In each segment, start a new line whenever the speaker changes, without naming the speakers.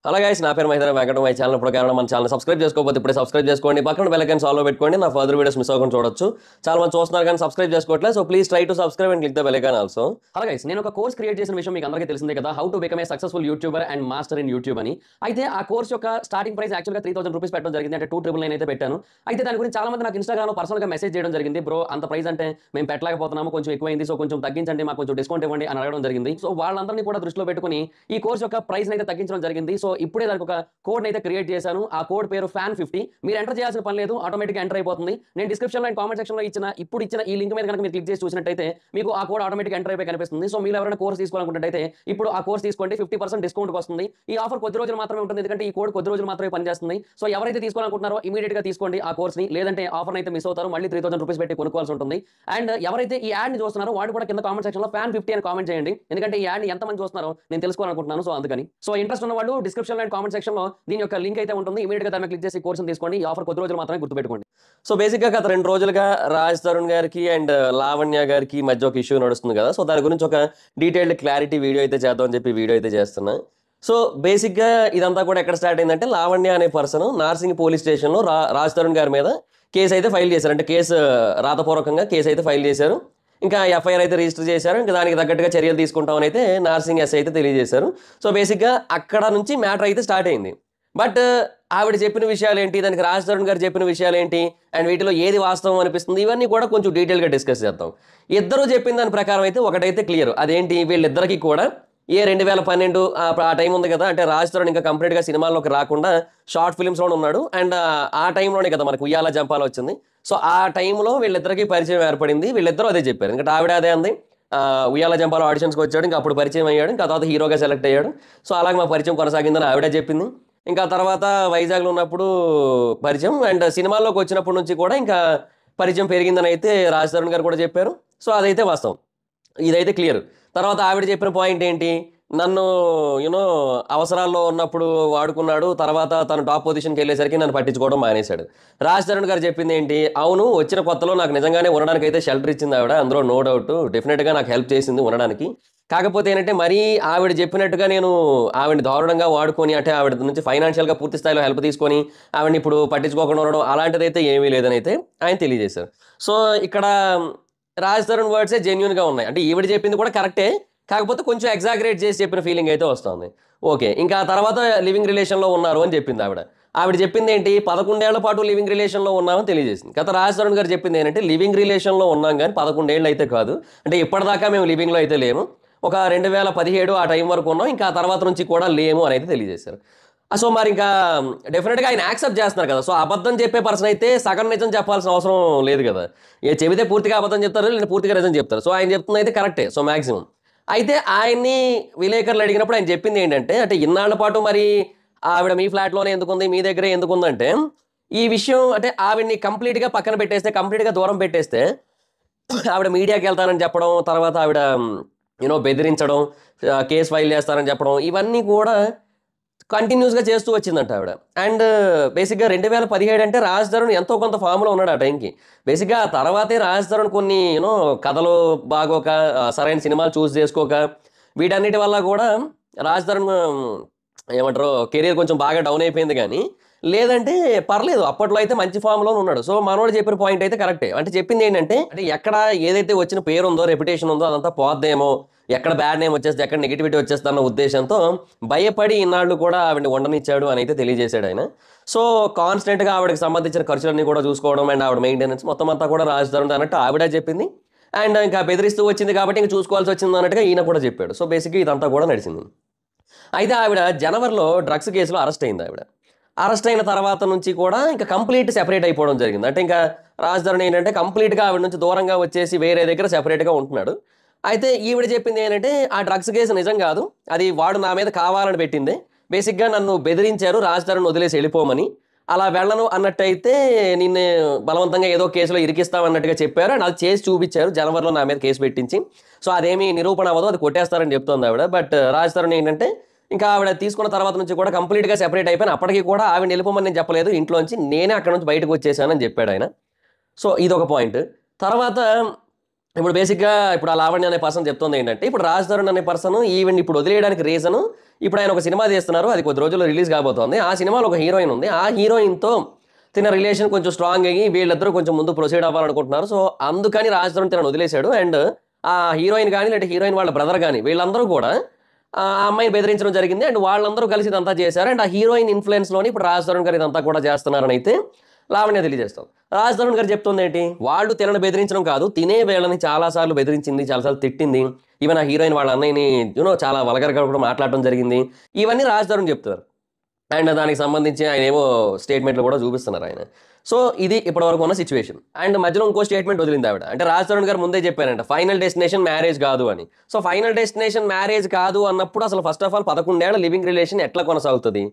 Hello guys, నా పేరు Mahindra Venkata. My channel ఇప్పుడు కారణం మన ఛానల్ సబ్స్క్రైబ్ చేసుకోకపోతే ఇప్పుడే సబ్స్క్రైబ్ చేసుకోండి. పక్కన బెల్ ఐకాన్ ఆల్లో పెట్టుకోండి. నా ఫర్దర్ వీడియోస్ మిస్ అవ్వకుండా చూడొచ్చు. చాలా మంది చూస్తున్నారు కానీ సబ్స్క్రైబ్ చేసుకోవట్లేదు. So please try to subscribe and click the bell icon also. Hello guys, నేను ఒక కోర్స్ క్రియేట్ చేసిన విషయం మీకు అందరికీ తెలిసిందే కదా, how to become a successful YouTuber and master in YouTube అని. అయితే ఆ కోర్స్ యొక్క స్టార్టింగ్ ప్రైస్ యాక్చువల్గా 3000 రూపీస్ పెట్టడం జరిగింది, అంటే 299 అయితే పెట్టాను. అయితే దాని గురించి చాలా మంది నాకు ఇన్స్టాగ్రామ్ పర్సనల్గా మెసేజ్ చేయడం జరిగింది. బ్రో, అంత ప్రైస్ అంటే మేము పెట్టలేకపోతున్నాము, కొంచెం ఎక్కువైంది, సో కొంచెం తగ్గించండి, మాకు కొంచెం డిస్కౌంట్ ఇవ్వండి అని అడగడం జరిగింది. సో వాళ్ళందరినీ కూడా దృష్టిలో పెట్టుకుని ఈ కోర్స్ యొక్క ప్రైస్ అయితే తగ్గించడం జరిగింది. సో ఇప్పుడే దానికి ఒక కోడ్ అయితే క్రియేట్ చేశాను. ఆ కోడ్ పేరు FAN50. మీరు ఎంటర్ చేయాల్సిన పని లేదు, ఆటోమేటిక్గా ఎంటర్ అయిపోతుంది. నేను డిస్క్రిప్షన్ లో కామెంట్ సెక్షన్ లో ఇచ్చిన ఈ లింక్ మీద కనుక మీరు క్లిక్ చేసి చూసినట్టయితే మీకు ఆ కోడ్ ఆటోమేటిక్ ఎంటర్ అయిపోయి కనిపిస్తుంది. సో మీరు ఎవరైనా కోర్స్ తీసుకోవాలనుకుంటే ఇప్పుడు ఆ కోర్స్ తీసుకోండి, 50% డిస్కౌంట్ వస్తుంది. ఈ ఆఫర్ కొద్ది రోజులు మాత్రమే ఉంటుంది, ఎందుకంటే ఈ కోడ్ కొద్ది రోజులు మాత్రమే పనిచేస్తుంది. సో ఎవరైతే తీసుకోవాలనుకుంటున్నారో ఇమీడియట్ గా తీసుకోండి ఆ కోర్స్ ని, లేదంటే ఆఫర్ అయితే మిస్ అవుతారు, మళ్ళీ 3000 రూపీస్ పెట్టి కొనుక్కోవాల్సి ఉంటుంది. అండ్ ఎవరైతే ఈ యాడ్ ని చూస్తున్నారో వాడు కూడా కింద కామెంట్ సెక్షన్ లో FAN50 అని కామెంట్ చేయండి, ఎందుకంటే ఈ యాడ్ ని ఎంత మంది చూస్తున్నారో నేను తెలుసుకోవాలనుకుంటున్నాను. సో అందుకని ఇంట్రెస్ట్ ఉన్న వాళ్ళు డిస్క్రిప్షన్ లో కామెంట్ సెక్షన్ లో దీని యొక్క లింక్ అయితే ఉంటుంది, ఇమీడియట్ గా దాన్ని క్లిక్ చేసి కోర్స్ తీసుకోండి. ఈ ఆఫర్ కొద్ది రోజులు మాత్రమే గుర్తుపెట్టుకోండి. సో బేసిక్ గా గత 2 రోజులుగా రాజ్ తరుణ్ గారికి అండ్ లావణ్య గారికి మధ్య ఒక ఇష్యూ నడుస్తుంది కదా, సో దాని గురించి ఒక డీటెయిల్డ్ క్లారిటీ వీడియో అయితే చేద్దామని చెప్పి వీడియో అయితే చేస్తున్నా. సో బేసిక్ గా ఇదంతా కూడా ఎక్కడ స్టార్ట్ అయిందంటే, లావణ్య అనే పర్సన్ నార్సింగ్ పోలీస్ స్టేషన్ లో రాజ్ తరుణ్ గారి మీద కేసు అయితే ఫైల్ చేశారు. అంటే కేసు రాతపూర్వకంగా కేసు అయితే ఫైల్ చేశారు, ఇంకా ఎఫ్ఐఆర్ అయితే రిజిస్టర్ చేశారు. ఇంకా దానికి తగ్గట్టుగా చర్యలు తీసుకుంటామని అయితే నార్సింగ్ ఎస్ఐ అయితే తెలియజేశారు. సో బేసిక్గా అక్కడ నుంచి మ్యాటర్ అయితే స్టార్ట్ అయింది. బట్ ఆవిడ చెప్పిన విషయాలు ఏంటి, దానికి రాజ్ తరుణ్ గారు చెప్పిన విషయాలు ఏంటి, అండ్ వీటిలో ఏది వాస్తవం అనిపిస్తుంది, ఇవన్నీ కూడా కొంచెం డీటెయిల్గా డిస్కస్ చేద్దాం. ఇద్దరు చెప్పిన దాని ప్రకారం అయితే ఒకటైతే క్లియర్, అదేంటి, వీళ్ళిద్దరికీ కూడా 2012 ఆ టైం ఉంది కదా, అంటే రాజ్ తరుణ్ ఇంకా కంప్లీట్గా సినిమాల్లోకి రాకుండా షార్ట్ ఫిల్మ్స్లోనే ఉన్నాడు. అండ్ ఆ టైంలోనే కదా మనకు ఉయ్యాల జంపాల వచ్చింది. సో ఆ టైంలో వీళ్ళిద్దరికీ పరిచయం ఏర్పడింది. వీళ్ళిద్దరూ అదే చెప్పారు, ఇంకా ఆవిడ అదే అంది, ఉయ్యాల జంపాల ఆడిషన్స్కి వచ్చాడు, ఇంకా అప్పుడు పరిచయం అయ్యాడు, ఇంకా తర్వాత హీరోగా సెలెక్ట్ అయ్యాడు. సో అలాగే మా పరిచయం కొనసాగిందని ఆవిడే చెప్పింది. ఇంకా తర్వాత వైజాగ్లో ఉన్నప్పుడు పరిచయం, అండ్ సినిమాల్లోకి వచ్చినప్పటి నుంచి కూడా ఇంకా పరిచయం పెరిగిందని అయితే రాజ్ తరుణ్ గారు కూడా చెప్పారు. సో అదైతే వాస్తవం, ఇదైతే క్లియర్. తర్వాత ఆవిడ చెప్పిన పాయింట్ ఏంటి, నన్ను అవసరాల్లో ఉన్నప్పుడు వాడుకున్నాడు, తర్వాత తను టాప్ పొజిషన్కి వెళ్ళేసరికి నన్ను పట్టించుకోవడం మానేశాడు. రాజ్ తరుణ్ గారు చెప్పింది ఏంటి, అవును వచ్చిన కొత్తలో నాకు నిజంగానే ఉండడానికి అయితే షెల్టర్ ఇచ్చింది ఆవిడ, అందులో నో డౌట్, డెఫినెట్గా నాకు హెల్ప్ చేసింది ఉండడానికి. కాకపోతే ఏంటంటే మరీ ఆవిడ చెప్పినట్టుగా నేను ఆవిడని దారుణంగా వాడుకొని, అంటే ఆవిడ నుంచి ఫైనాన్షియల్గా పూర్తి స్థాయిలో హెల్ప్ తీసుకొని ఆవిడని ఇప్పుడు పట్టించుకోకుండా ఉండడం అలాంటిదైతే ఏమీ లేదని అయితే ఆయన తెలియజేశారు. సో ఇక్కడ రాజ్ తరుణ్ వర్డ్సే జెన్యున్గా ఉన్నాయి, అంటే ఈవిడ చెప్పింది కూడా కరెక్టే, కాకపోతే కొంచెం ఎగ్జాగరేట్ చేసి చెప్పిన ఫీలింగ్ అయితే వస్తుంది. ఓకే, ఇంకా తర్వాత లివింగ్ రిలేషన్లో ఉన్నారు అని చెప్పింది ఆవిడ చెప్పింది ఏంటి, 11 ఏళ్ల పాటు లివింగ్ రిలేషన్లో ఉన్నామని తెలియజేసింది. గత రాజ్ తరుణ్ గారు చెప్పింది ఏంటంటే, లివింగ్ రిలేషన్లో ఉన్నాం కానీ 11 ఏళ్ళు అయితే కాదు, అంటే ఇప్పటిదాకా మేము లివింగ్లో అయితే లేము, ఒక 2017 ఆ టైం వరకు ఉన్నాం, ఇంకా తర్వాత నుంచి కూడా లేము అని అయితే తెలియజేశారు. సో మరి ఇంకా డెఫినెట్గా ఆయన యాక్సెప్ట్ చేస్తున్నారు కదా. సో అబద్ధం చెప్పే పర్సన్ అయితే సగం నిజం చెప్పాల్సిన అవసరం లేదు కదా, చెబితే పూర్తిగా అబద్ధం చెప్తారు, లేదా పూర్తిగా నిజం చెప్తారు. సో ఆయన చెప్తుంది అయితే కరెక్టే, సో మ్యాక్సిమం. అయితే ఆయన్ని విలేకరులు అడిగినప్పుడు ఆయన చెప్పింది ఏంటంటే, అంటే ఇన్నాళ్ల పాటు మరి ఆవిడ మీ ఫ్లాట్లోనే ఎందుకుంది, మీ దగ్గరే ఎందుకుందంటే, ఈ విషయం అంటే ఆవిడ్ని కంప్లీట్గా పక్కన పెట్టేస్తే, కంప్లీట్గా దూరం పెట్టేస్తే, ఆవిడ మీడియాకి వెళ్తానని చెప్పడం, తర్వాత ఆవిడ బెదిరించడం, కేసు ఫైల్ చేస్తారని చెప్పడం, ఇవన్నీ కూడా కంటిన్యూస్గా చేస్తూ వచ్చిందంట ఆవిడ. అండ్ బేసిక్గా 2017 అంటే రాజ్ తరుణ్ ఎంతో కొంత ఫామ్లో ఉన్నాడు ఆ టైంకి. బేసిక్గా ఆ తర్వాతే రాజ్ తరుణ్ కొన్ని కథలు బాగోక, సరైన సినిమాలు చూస్ చేసుకోక, వీటన్నిటి వల్ల కూడా రాజ్ తరుణ్ ఏమంటారు కెరీర్ కొంచెం బాగా డౌన్ అయిపోయింది. కానీ లేదంటే పర్లేదు, అప్పట్లో అయితే మంచి ఫామ్లో ఉన్నాడు. సో మనోడు చెప్పిన పాయింట్ అయితే కరెక్టే, అంటే చెప్పింది ఏంటంటే, అంటే ఎక్కడ ఏదైతే వచ్చిన పేరు ఉందో, రెప్యుటేషన్ ఉందో అదంతా పోద్దేమో, ఎక్కడ బ్యాడ్ నేమ్ వచ్చేస్తే, ఎక్కడ నెగిటివిటీ వచ్చేస్తా అన్న ఉద్దేశంతో భయపడి ఇన్నాళ్ళు కూడా ఆవిడని ఉండనిచ్చాడు అని అయితే తెలియజేశాడు ఆయన. సో కాన్స్టెంట్గా ఆవిడకి సంబంధించిన ఖర్చులన్నీ కూడా చూసుకోవడం అండ్ ఆవిడ మెయింటెనెన్స్ మొత్తం అంతా కూడా రాజ్ తరుణ్ అన్నట్టు ఆవిడే చెప్పింది. అండ్ ఇంకా బెదిరిస్తూ వచ్చింది కాబట్టి ఇంకా చూసుకోవాల్సి వచ్చింది అన్నట్టుగా ఈయన కూడా చెప్పాడు. సో బేసిక్గా ఇదంతా కూడా నడిచింది. అయితే ఆవిడ జనవరిలో డ్రగ్స్ కేసులో అరెస్ట్ అయింది. అరెస్ట్ అయిన తర్వాత నుంచి కూడా ఇంకా కంప్లీట్ సెపరేట్ అయిపోవడం జరిగింది. అంటే ఇంకా రాజ్ తరుణ్ ఏంటంటే కంప్లీట్గా ఆవిడ నుంచి దూరంగా వచ్చేసి వేరే దగ్గర సెపరేట్గా ఉంటున్నాడు. అయితే ఈవిడ చెప్పింది ఏంటంటే, ఆ డ్రగ్స్ కేసు నిజం కాదు, అది వాడు నా మీద కావాలని పెట్టింది, బేసిక్గా నన్ను బెదిరించారు రాజ్ తరుణ్ వదిలేసి వెళ్ళిపోమని, అలా వెళ్ళను అన్నట్టయితే నిన్ను బలవంతంగా ఏదో కేసులో ఇరికిస్తామన్నట్టుగా చెప్పారు, అండ్ అది చేసి చూపించారు, జనవరిలో నా మీద కేసు పెట్టించి. సో అదేమీ నిరూపణ అవ్వదు, అది కొట్టేస్తారని చెప్తోంది ఆవిడ. బట్ రాజ్ తరుణ్ ఏంటంటే, ఇంకా ఆవిడ తీసుకున్న తర్వాత నుంచి కూడా కంప్లీట్గా సెపరేట్ అయిపోయిన, అప్పటికి కూడా ఆవిడ వెళ్ళిపోమని నేను చెప్పలేదు, ఇంట్లోంచి నేనే అక్కడ నుంచి బయటకు వచ్చేసానని చెప్పాడు ఆయన. సో ఇదొక పాయింట్. తర్వాత ఇప్పుడు బేసిక్గా ఇప్పుడు ఆ లావణ్య అనే పర్సన్ చెప్తుంది ఏంటంటే, ఇప్పుడు రాజ్ తరుణ్ అనే పర్సన్ ఈవెన్ ఇప్పుడు వదిలేయడానికి రీజను ఇప్పుడు ఆయన ఒక సినిమా తీస్తున్నారు, అది కొద్ది రోజుల్లో రిలీజ్ కాబోతోంది. ఆ సినిమాలో ఒక హీరోయిన్ ఉంది. ఆ హీరోయిన్‌తో తిన రిలేషన్ కొంచెం స్ట్రాంగ్ అయ్యి వీళ్ళిద్దరూ కొంచెం ముందు ప్రొసీడ్ అవ్వాలనుకుంటున్నారు. సో, అందుకని రాజ్ తరుణ్ తినను వదిలేసాడు. అండ్ ఆ హీరోయిన్ గాని, లేదంటే హీరోయిన్ వాళ్ళ బ్రదర్ గాని వీళ్ళందరూ కూడా ఆ అమ్మాయిని బెదిరించడం జరిగింది. అండ్ వాళ్ళందరూ కలిసి ఇదంతా చేశారు. అండ్ ఆ హీరోయిన్ ఇన్‌ఫ్లూయెన్స్‌లోని ఇప్పుడు రాజ్ తరుణ్ గారు ఇదంతా కూడా చేస్తున్నారనైతే లావణ్య తెలియజేస్తుంది. రాజ్ తరుణ్ గారు చెప్తుందేంటి? వాళ్ళు తినను బెదిరించడం కాదు, తినే వీళ్ళని చాలా సార్లు బెదిరించింది, చాలా సార్లు తిట్టింది. ఈవెన్ ఆ హీరోయిన్ వాళ్ళ అన్నయ్యని చాలా వల్గర్‌గా కూడా మాట్లాడటం జరిగింది. ఇవన్నీ రాజ్ తరుణ్ చెప్తారు. అండ్ దానికి సంబంధించి ఆయనేమో స్టేట్మెంట్లు కూడా చూపిస్తున్నారు ఆయన. సో, ఇది ఇప్పటివరకు ఉన్న సిచ్యువేషన్. అండ్ మధ్యలో ఇంకో స్టేట్మెంట్ వదిలింది ఆవిడ. అంటే రాజ్ తరుణ్ గారు ముందే చెప్పారంట, ఫైనల్ డెస్టినేషన్ మ్యారేజ్ కాదు అని. సో, ఫైనల్ డెస్టినేషన్ మ్యారేజ్ కాదు అన్నప్పుడు అసలు ఫస్ట్ ఆఫ్ ఆల్ 11 ఏళ్ల లివింగ్ రిలేషన్ ఎట్లా కొనసాగుతది?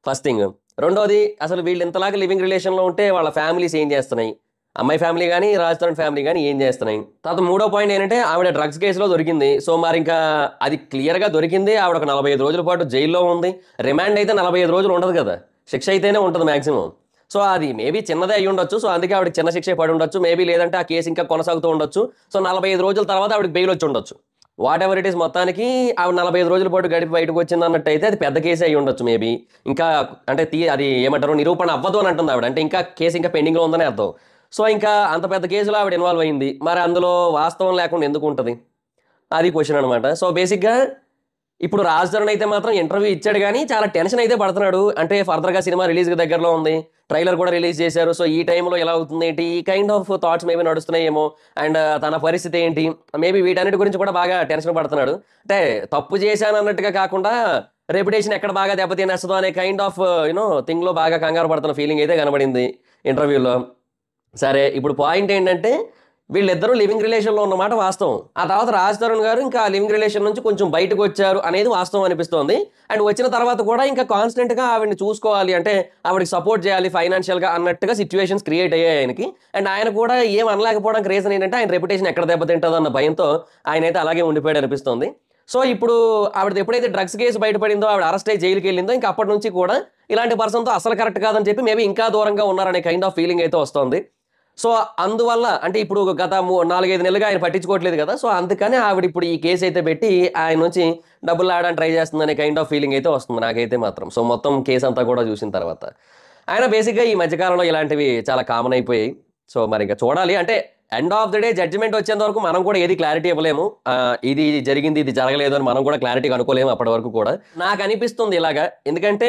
First thing. రెండోది, అసలు వీళ్ళు ఇంతలాగా లివింగ్ రిలేషన్‌లో ఉంటే వాళ్ళ ఫ్యామిలీస్ ఏం చేస్తున్నాయి? అమ్మాయి ఫ్యామిలీ గాని, రాజ్ తరుణ్ ఫ్యామిలీ గాని ఏం చేస్తున్నాయి? తర్వాత మూడో పాయింట్ ఏంటంటే ఆవిడ డ్రగ్స్ కేసులో దొరికింది. సో, మరింకా అది క్లియర్‌గా దొరికింది. ఆవిడ ఒక 45 రోజుల పాటు జైల్‌లో ఉంది. రిమాండ్ అయితే 45 రోజులు ఉండదు కదా! శిక్ష అయితేనే ఉంటది మాక్సిమం. సో, అది మేబీ చిన్నదే అయ్యుండొచ్చు. సో, అందుకే ఆవిడకి చిన్న శిక్షే పడుండొచ్చు. మేబీ లేదంటే ఆ కేసు ఇంకా కొనసాగుతూ ఉండొచ్చు. సో, 45 రోజుల తర్వాత ఆవిడకి బెయిల్ వచ్చి ఉండొచ్చు. వాటెవర్ ఇట్ ఈస్, మొత్తానికి ఆవిడ 45 రోజుల పాటు గడిపి బయటకొచ్చిందన్నట్టయితే అది పెద్ద కేసే అయ్యుండొచ్చు మేబీ. ఇంకా అంటే అది ఏమంటారు, నిరూపణ అవ్వదు అని అంటుంది ఆవిడ. అంటే ఇంకా కేసు ఇంకా పెండింగ్‌లో ఉందనే అర్థం. సో, ఇంకా అంత పెద్ద కేసులో ఆవిడ ఇన్వాల్వ్ అయింది. మరి అందులో వాస్తవం లేకుండా ఎందుకుంటది? అది క్వెషన్ అనమాట. సో, బేసిక్‌గా ఇప్పుడు రాజ్ తరుణ్ అయితే మాత్రం ఇంటర్వ్యూ ఇచ్చాడు గానీ, చాలా టెన్షన్ అయితే పడుతున్నాడు. అంటే ఫర్దర్‌గా సినిమా రిలీజ్‌కి దగ్గరలో ఉంది. ట్రైలర్ కూడా రిలీజ్ చేశారు. సో, ఈ టైంలో ఎలా అవుతుంది ఏంటి? ఈ కైండ్ ఆఫ్ థాట్స్ మేబీ నడుస్తున్నాయేమో. అండ్ తన పరిస్థితి ఏంటి? మేబీ వీటన్నిటి గురించి కూడా బాగా టెన్షన్ పడుతున్నాడు. అంటే తప్పు చేశానన్నట్టుగా కాకుండా రెప్యుటేషన్ ఎక్కడ బాగా దెబ్బతినేస్తదో అనే కైండ్ ఆఫ్ థింగ్‌లో బాగా కంగారు పడుతున్న ఫీలింగ్ అయితే కనబడింది ఇంటర్వ్యూలో. సరే, ఇప్పుడు పాయింట్ ఏంటంటే వీళ్ళిద్దరూ లివింగ్ రిలేషన్‌లో ఉన్నమాట వాస్తవం. ఆ తర్వాత రాజ్ తరుణ్ గారు ఇంకా లివింగ్ రిలేషన్ నుంచి కొంచెం బయటకొచ్చారు అనేది వాస్తవం అనిపిస్తోంది. అండ్ వచ్చిన తర్వాత కూడా ఇంకా కాన్స్టెంట్‌గా ఆవిడని చూసుకోవాలి, అంటే ఆవిడకి సపోర్ట్ చేయాలి ఫైనాన్షియల్‌గా అన్నట్టుగా సిట్యుయేషన్స్ క్రియేట్ అయ్యాయి ఆయనకి. అండ్ ఆయన కూడా ఏం అనలేకపోవడానికి రీజన్ ఏంటంటే ఆయన రెప్యుటేషన్ ఎక్కడ దెబ్బతింటదన్న భయంతో ఆయనైతే అలాగే ఉండిపోయాడు అనిపిస్తోంది. సో, ఇప్పుడు ఆవిడది ఎప్పుడైతే డ్రగ్స్ కేసు బయటపడిందో, ఆవిడ అరెస్ట్ అయ్యి జైలుకెళ్ళిందో, ఇంకా అప్పటి నుంచి కూడా ఇలాంటి పర్సన్‌తో అసలు కరెక్ట్ కాదని చెప్పి మేబీ ఇంకా దూరంగా ఉన్నారనే కైండ్ ఆఫ్ ఫీలింగ్ అయితే వస్తోంది. సో, అందువల్ల అంటే ఇప్పుడు గత 4, 5 నెలలుగా ఆయన పట్టించుకోవట్లేదు కదా! సో, అందుకని ఆవిడ ఇప్పుడు ఈ కేస్ అయితే పెట్టి ఆయన నుంచి డబ్బులు లాగడానికి ట్రై చేస్తుందనే కైండ్ ఆఫ్ ఫీలింగ్ అయితే వస్తుంది నాకైతే మాత్రం. సో, మొత్తం కేస్ అంతా కూడా చూసిన తర్వాత. ఆయన బేసిక్‌గా ఈ మధ్య కాలంలో ఇలాంటివి చాలా కామన్ అయిపోయాయి. సో, మరింక చూడాలి. అంటే end of the day judgement వచ్చేంత వరకు మనం కూడా ఏది క్లారిటీ ఇవ్వలేము. ఇది జరిగింది, ఇది జరగలేదు అని మనం కూడా క్లారిటీగా అనుకోలేము అప్పటి వరకు కూడా. నాకనిపిస్తుంది ఇలాగా. ఎందుకంటే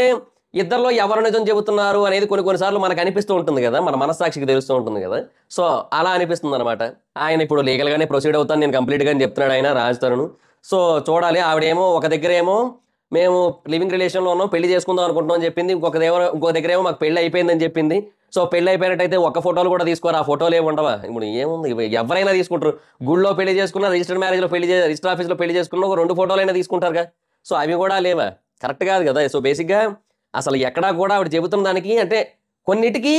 ఇద్దరిలో ఎవరు నిజం చెబుతున్నారు అనేది కొన్ని కొన్ని సార్లు మనకు అనిపిస్తూ ఉంటుంది కదా! మన మనస్సాక్షికి తెలుస్తూ ఉంటుంది కదా! సో, అలా అనిపిస్తుందనమాట. ఆయన ఇప్పుడు లీగల్‌గానే ప్రొసీడ్ అవుతాను నేను కంప్లీట్‌గా అని చెప్తున్నాడు ఆయన రాజ్ తరుణ్. సో, చూడాలి. ఆవిడేమో ఒక దగ్గరేమో మేము లివింగ్ రిలేషన్‌లో ఉన్నాం, పెళ్లి చేసుకుందాం అనుకుంటున్నాం అని చెప్పింది. ఇంకో దగ్గరేమో మాకు పెళ్లి అయిపోయిందని చెప్పింది. సో, పెళ్లి అయిపోయినట్టయితే ఒక్క ఫోటోలు కూడా తీసుకోరు. ఆ ఫోటోలు ఏమి ఉండవా? ఇప్పుడు ఏముంది, ఎవరైనా తీసుకుంటారు. గుడిలో పెళ్లి చేసుకున్నా, రిజిస్టర్డ్ మ్యారేజ్‌లో రిజిస్టర్ ఆఫీస్‌లో పెళ్లి చేసుకున్నా ఒక 2 ఫోటోలైనా తీసుకుంటారుగా. సో, అవి కూడా లేవా? కరెక్ట్ కాదు కదా! సో, బేసిక్‌గా అసలు ఎక్కడా కూడా ఆవిడ చెబుతున్న దానికి అంటే కొన్నిటికి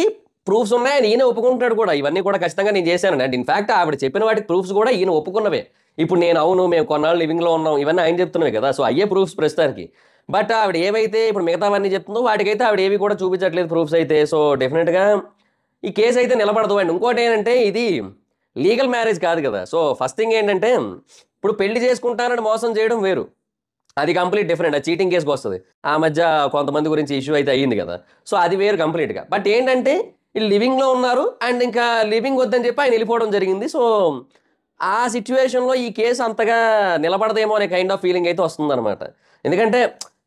ప్రూఫ్స్ ఉన్నాయని ఈయన ఒప్పుకుంటున్నాడు కూడా. ఇవన్నీ కూడా ఖచ్చితంగా నేను చేశానని. అండ్ ఇన్‌ఫాక్ట్ ఆవిడ చెప్పిన వాటికి ప్రూఫ్స్ కూడా ఈయన ఒప్పుకున్నవే. ఇప్పుడు నేను అవును, మేము కొన్నాళ్ళు లివింగ్‌లో ఉన్నాం, ఇవన్నీ ఆయన చెప్తున్నవే కదా! సో, అయ్యే ప్రూఫ్స్ ప్రస్తుతానికి. బట్ ఆవిడ ఏవైతే ఇప్పుడు మిగతావన్నీ చెప్తుందో వాటికైతే ఆవిడ ఏవి కూడా చూపించట్లేదు ప్రూఫ్స్ అయితే. సో, డెఫినిట్‌గా ఈ కేస్ అయితే నిలబడదు. అండ్ ఇంకోటేంటంటే ఇది లీగల్ మ్యారేజ్ కాదు కదా! సో, ఫస్ట్ థింగ్ ఏంటంటే ఇప్పుడు పెళ్లి చేసుకుంటానని మోసం చేయడం వేరు. అది కంప్లీట్ డిఫరెంట్. అది చీటింగ్ కేస్‌కొస్తది. ఆ మధ్య కొంతమంది గురించి ఇష్యూ అయితే అయ్యింది కదా! సో, అది వేరు కంప్లీట్‌గా. బట్ ఏంటంటే ఈళ్ళు లివింగ్‌లో ఉన్నారు. అండ్ ఇంకా లివింగ్ వద్దని చెప్పి ఆయన ఎళ్ళిపోవడం జరిగింది. సో, ఆ సిట్యుయేషన్‌లో ఈ కేస్ అంతగా నిలబడదేమో అనే కైండ్ ఆఫ్ ఫీలింగ్ అయితే వస్తుందనమాట. ఎందుకంటే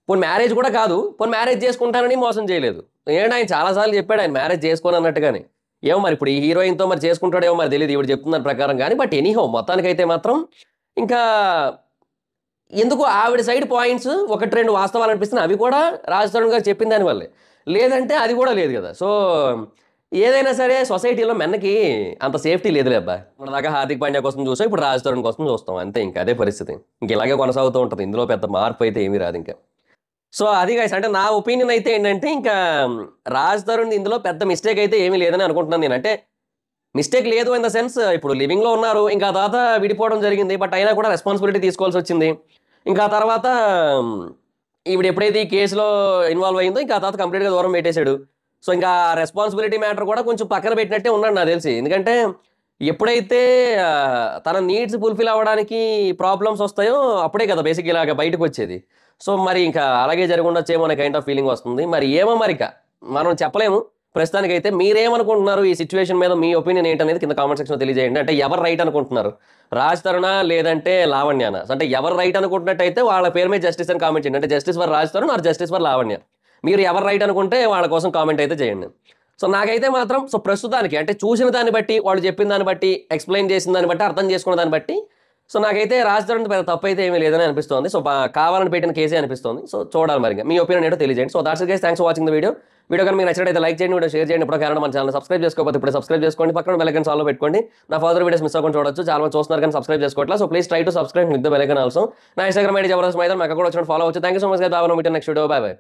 పోనీ మ్యారేజ్ కూడా కాదు. పోనీ మ్యారేజ్ చేసుకుంటానని మోసం చేయలేదు. ఏంటి ఆయన చాలా సార్లు చెప్పాడు ఆయన మ్యారేజ్ చేసుకోను అన్నట్టుగానే. ఏమో మరి ఇప్పుడు ఈ హీరోయిన్‌తో మరి చేసుకుంటాడేమో మరి తెలీదు ఈవిడ చెప్తున్న దాని ప్రకారం గాని. బట్ ఎనీహౌ మొత్తానికైతే మాత్రం ఇంకా ఎందుకో ఆవిడ సైడ్ పాయింట్స్ 1, 2 వాస్తవాలు అనిపిస్తున్నాయి. అవి కూడా రాజ్ తరుణ్ గారు చెప్పిన దాని వల్లే. లేదంటే అది కూడా లేదు కదా! సో, ఏదైనా సరే సొసైటీలో మెన్నకి అంత సేఫ్టీ లేదులే అబ్బా! మొన్నదాకా హార్దిక్ పాండ్యా కోసం చూసాం. ఇప్పుడు రాజ్ తరుణ్ కోసం చూస్తాం. అంతే, ఇంక అదే పరిస్థితి. ఇంక ఇలాగే కొనసాగుతూ ఉంటది. ఇందులో పెద్ద మార్పు అయితే ఏమీ రాదింక. సో, అది గైస్. అంటే నా ఒపీనియన్ అయితే ఏంటంటే ఇంకా రాజ్ తరుణ్ ఇందులో పెద్ద మిస్టేక్ అయితే ఏమీ లేదని అనుకుంటున్నాను నేను. అంటే మిస్టేక్ లేదు ఇన్ ద సెన్స్ ఇప్పుడు లివింగ్‌లో ఉన్నారు. ఇంకా ఆ తర్వాత విడిపోవడం జరిగింది. బట్ అయినా కూడా రెస్పాన్సిబిలిటీ తీసుకోవాల్సొచ్చింది. ఇంకా ఆ తర్వాత ఈవిడ ఎప్పుడైతే ఈ కేసులో ఇన్వాల్వ్ అయిందో ఇంకా ఆ తర్వాత కంప్లీట్‌గా దూరం పెట్టేసాడు. సో, ఇంకా రెస్పాన్సిబిలిటీ మ్యాటర్ కూడా కొంచెం పక్కన పెట్టినట్టే ఉన్నాడు నాకు తెలిసి. ఎందుకంటే ఎప్పుడైతే తన నీడ్స్ ఫుల్‌ఫిల్ అవ్వడానికి ప్రాబ్లమ్స్ వస్తాయో అప్పుడే కదా బేసిక్‌గా ఇలాగ బయటకొచ్చేది. సో మరి ఇంకా అలాగే జరిగి ఉండొచ్చేమో అనే కైండ్ ఆఫ్ ఫీలింగ్ వస్తుంది. మరి ఏమో మరిక మనం చెప్పలేము. ప్రస్తుతానికైతే మీరేమనుకుంటున్నారు ఈ సిచ్యువేషన్ మీద? మీ ఒపీనియన్ ఏంటనేది కింద కామెంట్ సెక్షన్లో తెలియజేయండి. అంటే ఎవరు రైట్ అనుకుంటున్నారు, రాజ్ తరుణ లేదంటే లావణ్యనా? అంటే ఎవరు రైట్ అనుకుంటున్నట్టయితే వాళ్ళ పేరు మీద జస్టిస్ అని కామెంట్ చేయండి. అంటే justice for Raj Tarun or justice for Lavanya. మీరు ఎవరు రైట్ అనుకుంటే వాళ్ళ కోసం కామెంట్ అయితే చేయండి. సో నాకైతే మాత్రం సో ప్రస్తుతానికి అంటే చూసిన దాన్ని బట్టి, వాళ్ళు చెప్పిన దాన్ని బట్టి, ఎక్స్ప్లెయిన్ చేసిన దాన్ని బట్టి, అర్థం చేసుకున్న దాన్ని బట్టి సో నాకైతే రాజ్ తరుణ్ పెద్ద తప్పు అయితే ఏమీ లేదని అనిపిస్తుంది. సో కావాలని పెట్టిన కేసే అనిపిస్తుంది. సో చూడాలి మరి మీ ఒపీనియన్ ఏంటో తెలియజేయండి. So that's guys, thanks for watching the video. Video కానీ మీకు నచ్చినట్లయితే లైక్ చేయండి, వీడియో షేర్ చేయండి. ఇప్పుడు కారణం మన ఛానల్ సబ్స్క్రైబ్ చేసుకోకపోతే ఇప్పుడు సబ్స్క్రైబ్ చేసుకోండి. పక్కన బెల్ ఐకాన్ ఆల్లో పెట్టుకోండి. నా ఫర్దర్ వీడియోస్ మిస్ అవ్వకుండా చూడొచ్చు. చాలా మంది చూస్తున్నారు కానీ సబ్స్క్రైబ్ చేసుకోవట్లేదు. So please try to subscribe with the bell icon also. నా ఇన్స్టాగ్రామ్ ఐడి జబర్దస్త్ మైదాన్, నాకు కూడా వచ్చి ఫాలో అవచ్చు. Thank you so much guys. Bye. Next video. Bye bye.